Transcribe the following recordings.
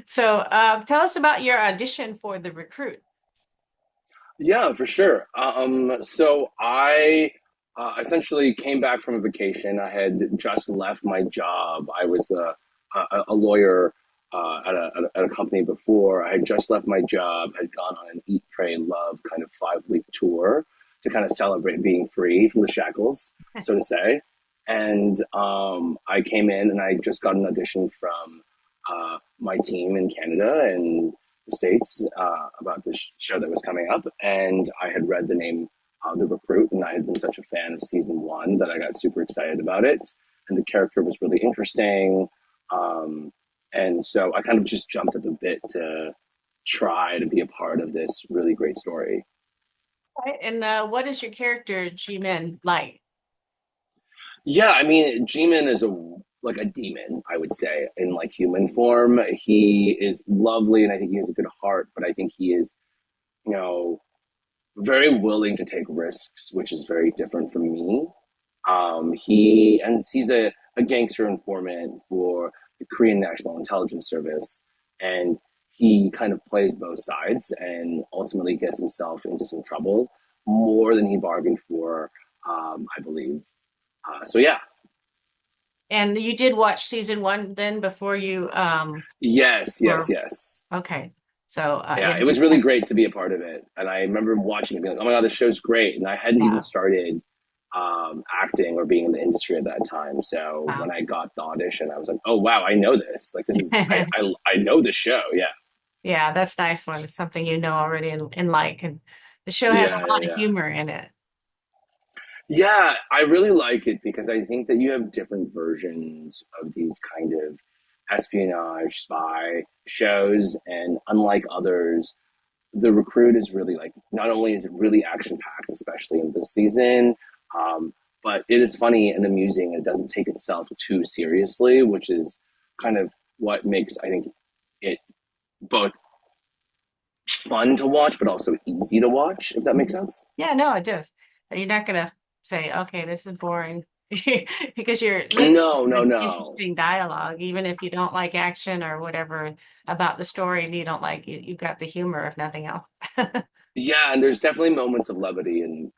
So, tell us about your audition for the recruit. Yeah, for sure. So I essentially came back from a vacation. I had just left my job. I was a lawyer at a company before. I had just left my job, had gone on an Eat, Pray, Love kind of 5 week tour to kind of celebrate being free from the shackles, so to say. And I came in and I just got an audition from my team in Canada, and the States about this show that was coming up. And I had read the name The Recruit, and I had been such a fan of season one that I got super excited about it. And the character was really interesting. Um, and so I kind of just jumped at the bit to try to be a part of this really great story. Right. And what is your character, G-Men, like? Yeah, I mean, G-Man is a demon, I would say, in like human form. He is lovely, and I think he has a good heart, but I think he is, you know, very willing to take risks, which is very different from me. He's a gangster informant for the Korean National Intelligence Service, and he kind of plays both sides and ultimately gets himself into some trouble more than he bargained for, I believe. So yeah, And you did watch season one then before you yes, yes, were yes. okay. So Yeah, it was really great to be a part of it. And I remember watching it being like, oh my God, this show's great. And I hadn't even yeah. started acting or being in the industry at that time. So when Wow. I got the audition, I was like, oh wow, I know this. Like this is I know this show. Yeah. Yeah, that's nice when it's something you know already and like. And the show has a Yeah, lot yeah, of yeah. humor in it. Yeah, I really like it because I think that you have different versions of these kind of espionage spy shows, and unlike others, the recruit is really like not only is it really action packed, especially in this season, um, but it is funny and amusing. It doesn't take itself too seriously, which is kind of what makes I think it both fun to watch but also easy to watch, if that makes Mhm. sense. Yeah, no, it does. You're not gonna say, okay, this is boring because you're listening No, to no, an no. interesting dialogue, even if you don't like action or whatever about the story and you don't like it, you've got the humor if nothing else. Yeah, and there's definitely moments of levity, and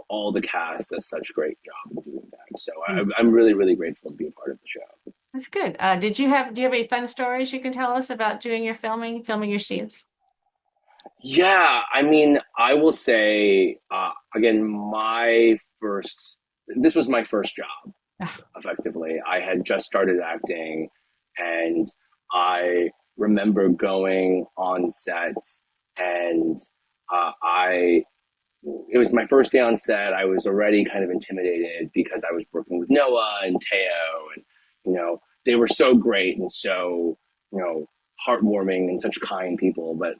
all the cast does such a great job in doing that. So I'm really really grateful to be a part of the show. That's good. Do you have any fun stories you can tell us about doing your filming your scenes? Yeah, I mean, I will say again, this was my first job. Ah, Effectively, I had just started acting, and I remember going on set, and I it was my first day on set. I was already kind of intimidated because I was working with Noah and Teo, and they were so great and so heartwarming and such kind people. But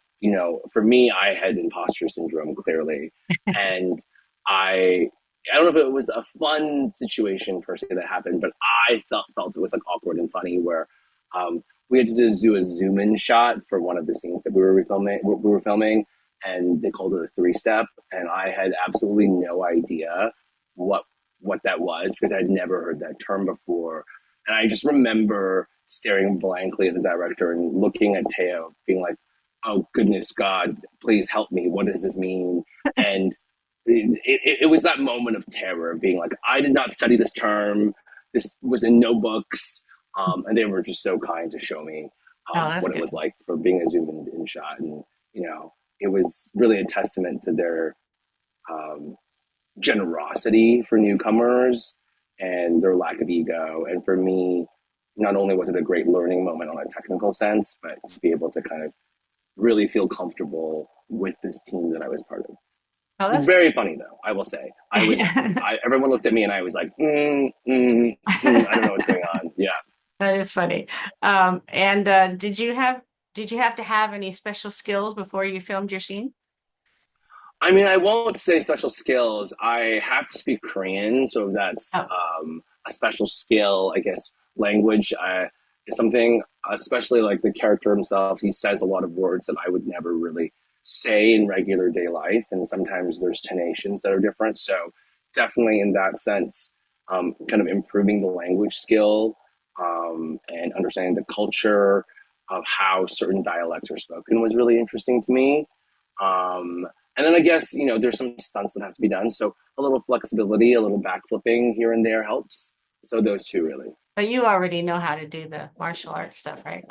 for me, I had imposter syndrome clearly, and I I don't know if it was a fun situation per se that happened, but I felt it was like awkward and funny where we had to do a zoom in shot for one of the scenes that we were filming, and they called it a three step, and I had absolutely no idea what what that was because I'd never heard that term before. And I just remember staring blankly at the director and looking at Teo, being like, "Oh goodness, God, please help me. What does this mean?" And it was that moment of terror, of being like, "I did not study this term. This was in no books." And they were just so kind to show me oh, that's what it was good. like for being a zoom in shot, and it was really a testament to their um, generosity for newcomers and their lack of ego. And for me, not only was it a great learning moment on a technical sense, but to be able to kind of really feel comfortable with this team that I was part of. Oh, that's Very funny though, I will say. good. Everyone looked at me and I was like, I don't know what's going on. Yeah. That is funny. And did you have to have any special skills before you filmed your scene? I mean, I won't say special skills. I have to speak Korean, so that's Oh, a special skill, I guess. Language is something, especially like the character himself. He says a lot of words that I would never really say in regular day life, and sometimes there's tonations that are different. So definitely in that sense, kind of improving the language skill and understanding the culture. of how certain dialects are spoken was really interesting to me. Um, and then I guess, there's some stunts that have to be done. So a little flexibility, a little backflipping here and there helps. So those two really. But you already know how to do the martial arts stuff, right?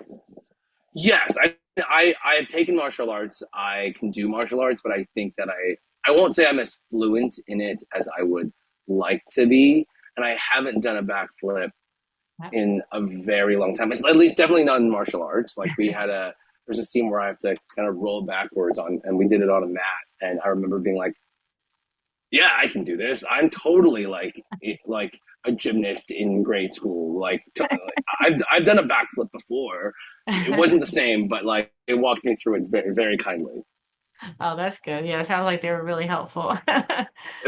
Yes, I have taken martial arts. I can do martial arts, but I think that I won't say I'm as fluent in it as I would like to be. And I haven't done a backflip Yep. in a very long time. It's at least definitely not in martial arts. Like there's a scene where I have to kind of roll backwards and we did it on a mat. And I remember being like, yeah, I can do this. I'm totally like a gymnast in grade school. I've done a backflip before. It wasn't the same, but like it walked me through it very very kindly. Oh, that's good. Yeah, it sounds like they were really helpful.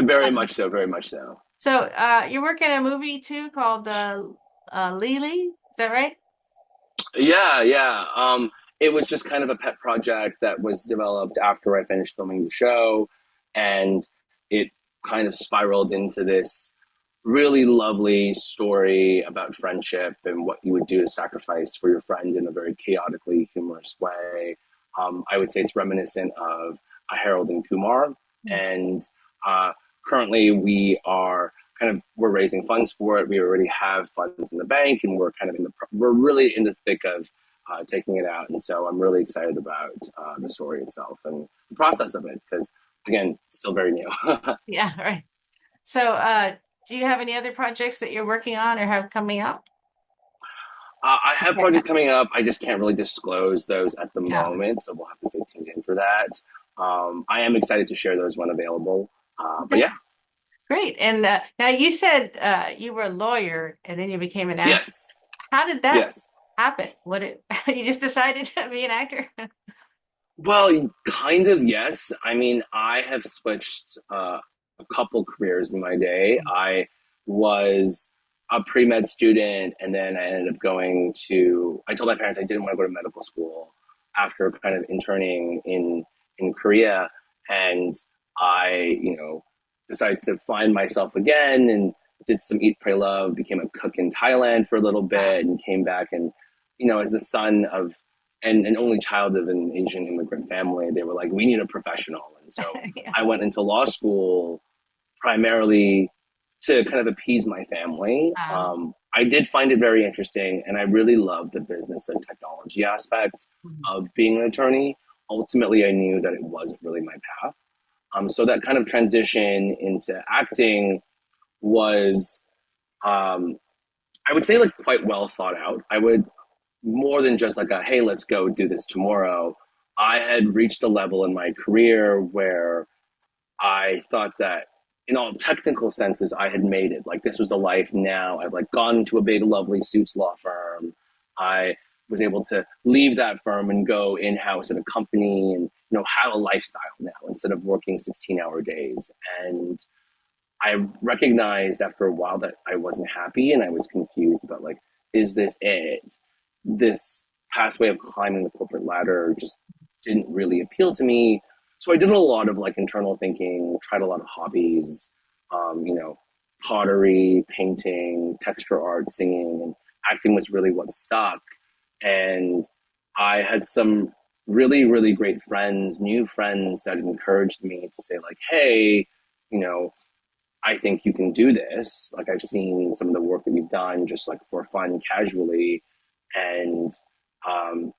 Very much so, very much so. So, you're working a movie too called Lily, is that right? Yeah, yeah. It was just kind of a pet project that was developed after I finished filming the show, and it kind of spiraled into this really lovely story about friendship and what you would do to sacrifice for your friend in a very chaotically humorous way. I would say it's reminiscent of a Harold and Kumar, and uh, currently we're raising funds for it. We already have funds in the bank, and we're really in the thick of taking it out. And so I'm really excited about the story itself and the process of it because again, it's still very new. Yeah, right. So, do you have any other projects that you're working on or have coming up? I have Right now. projects coming up. I just can't really disclose those at the No. moment, so we'll have to stay tuned in for that. I am excited to share those when available. But Okay, yeah, great. And now you said you were a lawyer and then you became an actor. yes, How did that yes. happen? You just decided to be an actor? Well, kind of, yes. I mean, I have switched a couple careers in my day. I was a pre-med student, and then I ended up I told my parents I didn't want to go to medical school after kind of interning in Korea. And decided to find myself again and did some Eat, Pray, Love, became a cook in Thailand for a little Wow. bit and came back and, as the son of and an only child of an Asian immigrant family, they were like, we need a professional. And so Yeah. I went into law school primarily to kind of appease my family. Um, I did find it very interesting, and I really loved the business and technology aspect of being an attorney. Ultimately, I knew that it wasn't really my path. So that kind of transition into acting was, um, I would say, like quite well thought out. I would more than just like a hey, let's go do this tomorrow. I had reached a level in my career where I thought that in all technical senses I had made it. Like this was a life now. I've like gone to a big lovely suits law firm. I was able to leave that firm and go in-house at a company and have a lifestyle now instead of working 16-hour days. And I recognized after a while that I wasn't happy and I was confused about like, is this it? This pathway of climbing the corporate ladder just didn't really appeal to me. So I did a lot of like internal thinking, tried a lot of hobbies, um, you know, pottery, painting, texture art, singing, and acting was really what stuck. And I had some really, really great friends, new friends that encouraged me to say like, hey, you know, I think you can do this. Like I've seen some of the work that you've done just like for fun, casually, and um,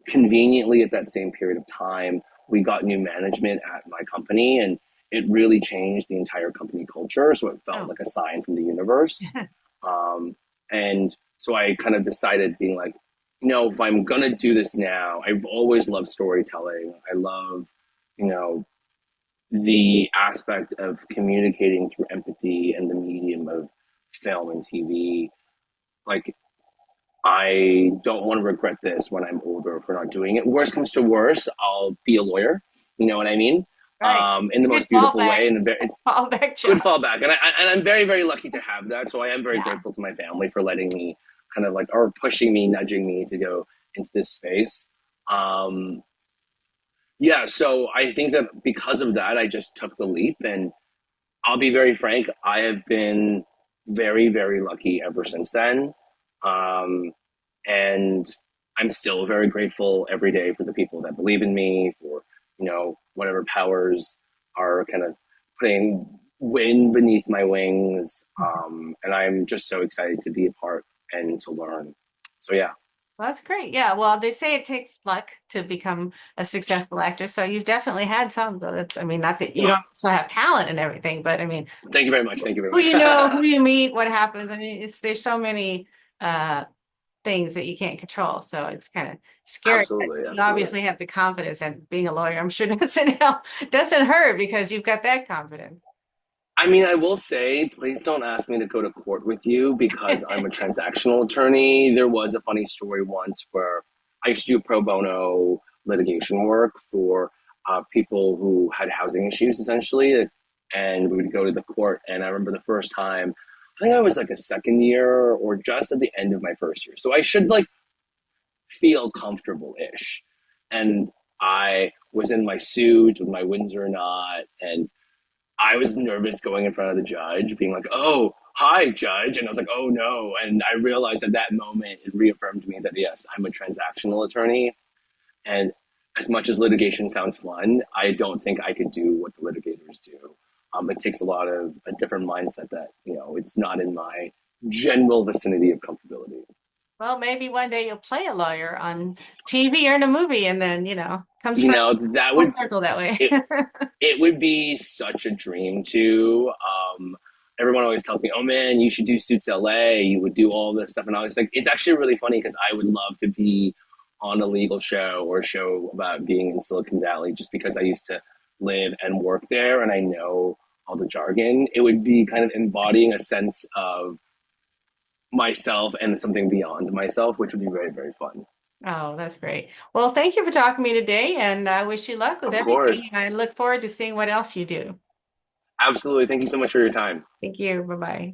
conveniently at that same period of time, we got new management at my company, and it really changed the entire company culture. So it felt oh. like a sign from the universe. Um, and so I kind of decided, being like, if I'm gonna do this now, I've always loved storytelling. I love, you know, the aspect of communicating through empathy and the medium of film and TV. Like, I don't want to regret this when I'm older for not doing it. Worst comes to worst, I'll be a lawyer. You know what I mean? Right. In the Good most beautiful fallback, way, and it's fallback good job. fallback. And I'm very very lucky to have that. So I am very Yeah. grateful to my family for letting me kind of like or pushing me, nudging me to go into this space. Um, yeah, so I think that because of that, I just took the leap, and I'll be very frank. I have been very, very lucky ever since then. Um, and I'm still very grateful every day for the people that believe in me, for, whatever powers are kind of putting wind beneath my wings. And I'm just so excited to be a part and to learn. So, yeah, Well, that's great. Yeah. Well, they say it takes luck to become a successful actor. So you've definitely had some, but it's, I mean, not that you well, don't also have talent and everything, but I mean, thank you very much. Thank you very who much. you know, who you meet, what happens. I mean, there's so many uh things that you can't control. So it's kind of scary. But Absolutely. you Absolutely. obviously have the confidence, and being a lawyer, I'm sure doesn't hurt because you've got that confidence. I mean, I will say, please don't ask me to go to court with you because I'm a transactional attorney. There was a funny story once where I used to do pro bono litigation work for people who had housing issues, essentially, and we would go to the court. And I remember the first time, I think I was like a second year or just at the end of my first year, so I should like feel comfortable-ish. And I was in my suit with my Windsor knot, and I was nervous going in front of the judge, being like, "Oh, hi, judge," and I was like, "Oh no!" And I realized at that moment it reaffirmed to me that yes, I'm a transactional attorney, and as much as litigation sounds fun, I don't think I could do what the litigators do. It takes a lot of a different mindset that it's not in my general vicinity of comfortability. Well, maybe one day you'll play a lawyer on TV or in a movie, and then, comes You full know that full would circle that way. it it would be such a dream to. Everyone always tells me, "Oh man, you should do Suits LA. You would do all this stuff," and I was like, it's actually really funny because I would love to be on a legal show or a show about being in Silicon Valley, just because I used to live and work there, and I know all the jargon. It would be kind of embodying a sense of myself and something beyond myself, which would be very, very fun. Oh, that's great. Well, thank you for talking to me today, and I wish you luck with Of everything. And I course, look forward to seeing what else you do. absolutely. Thank you so much for your time. Thank you. Bye-bye.